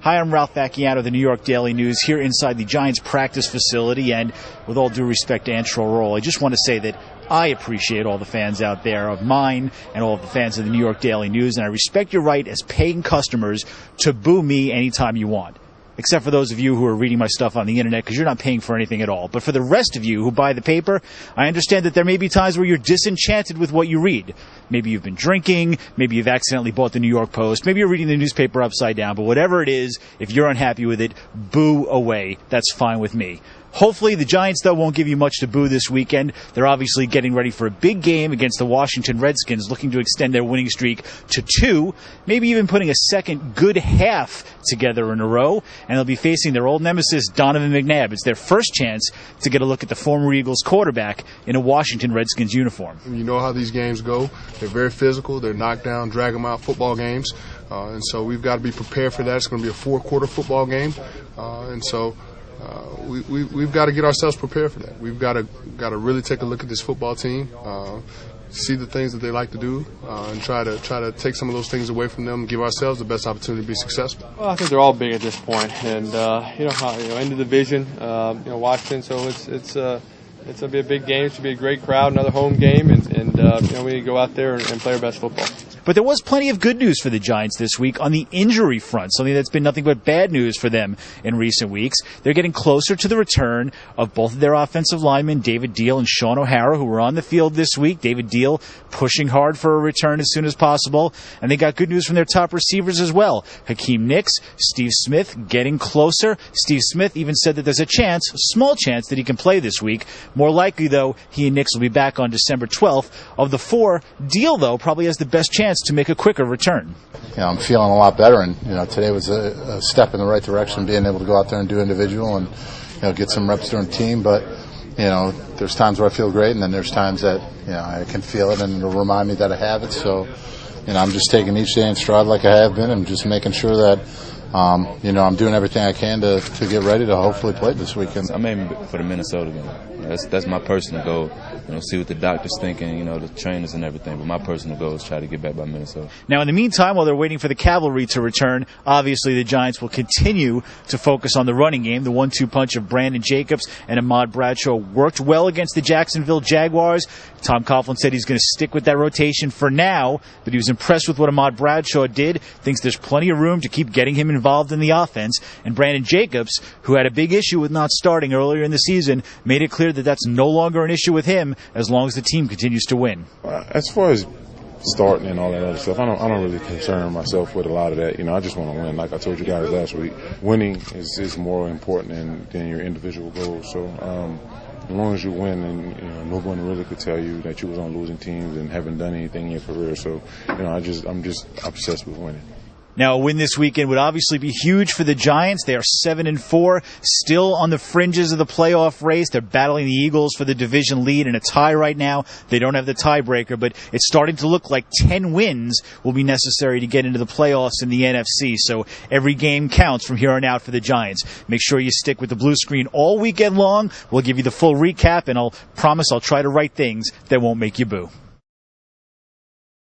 Hi, I'm Ralph Vacchiano of the New York Daily News here inside the Giants practice facility. And with all due respect to Antrell Roll, I just want to say that I appreciate all the fans out there of mine and all of the fans of the New York Daily News, and I respect your right as paying customers to boo me anytime you want. Except for those of you who are reading my stuff on the internet, because you're not paying for anything at all. But for the rest of you who buy the paper, I understand that there may be times where you're disenchanted with what you read. Maybe you've been drinking, maybe you've accidentally bought the New York Post, maybe you're reading the newspaper upside down, but whatever it is, if you're unhappy with it, boo away. That's fine with me. Hopefully, the Giants, though, won't give you much to boo this weekend. They're obviously getting ready for a big game against the Washington Redskins, looking to extend their winning streak to 2, maybe even putting a second good half together in a row. And they'll be facing their old nemesis, Donovan McNabb. It's their first chance to get a look at the former Eagles quarterback in a Washington Redskins uniform. You know how these games go. They're very physical. They're knockdown, drag them out football games. And so we've got to be prepared for that. It's going to be a 4-quarter football game. We've got to get ourselves prepared for that. We've got to really take a look at this football team, see the things that they like to do, and try to take some of those things away from them and give ourselves the best opportunity to be successful. Well, I think they're all big at this point, and in the division, Washington. So it's gonna be a big game. It should be a great crowd, another home game, and we need to go out there and play our best football. But there was plenty of good news for the Giants this week on the injury front, something that's been nothing but bad news for them in recent weeks. They're getting closer to the return of both of their offensive linemen, David Deal and Sean O'Hara, who were on the field this week. David Deal pushing hard for a return as soon as possible. And they got good news from their top receivers as well. Hakeem Nicks, Steve Smith getting closer. Steve Smith even said that there's a chance, small chance, that he can play this week. More likely, though, he and Nicks will be back on December 12th. Of the 4, Deal, though, probably has the best chance to make a quicker return. I'm feeling a lot better, and today was a step in the right direction, being able to go out there and do individual and get some reps during team. But there's times where I feel great, and then there's times that I can feel it, and it'll remind me that I have it. So I'm just taking each day in stride like I have been, and just making sure that I'm doing everything I can to get ready to hopefully play this weekend. I'm aiming for the Minnesota game. That's my personal goal. See what the doctor's thinking, the trainers and everything. But my personal goal is try to get back by Minnesota. Now, in the meantime, while they're waiting for the cavalry to return, obviously the Giants will continue to focus on the running game. The 1-2 punch of Brandon Jacobs and Ahmad Bradshaw worked well against the Jacksonville Jaguars. Tom Coughlin said he's going to stick with that rotation for now, but he was impressed with what Ahmad Bradshaw did, thinks there's plenty of room to keep getting him involved in the offense. And Brandon Jacobs, who had a big issue with not starting earlier in the season, made it clear that that's no longer an issue with him as long as the team continues to win. As far as starting and all that other stuff, I don't really concern myself with a lot of that. I just want to win. Like I told you guys last week, winning is more important than your individual goals. So as long as you win, and no one really could tell you that you was on losing teams and haven't done anything in your career. So I'm just obsessed with winning. Now, a win this weekend would obviously be huge for the Giants. They are 7-4, still on the fringes of the playoff race. They're battling the Eagles for the division lead in a tie right now. They don't have the tiebreaker, but it's starting to look like 10 wins will be necessary to get into the playoffs in the NFC. So every game counts from here on out for the Giants. Make sure you stick with the blue screen all weekend long. We'll give you the full recap, and I'll promise I'll try to write things that won't make you boo.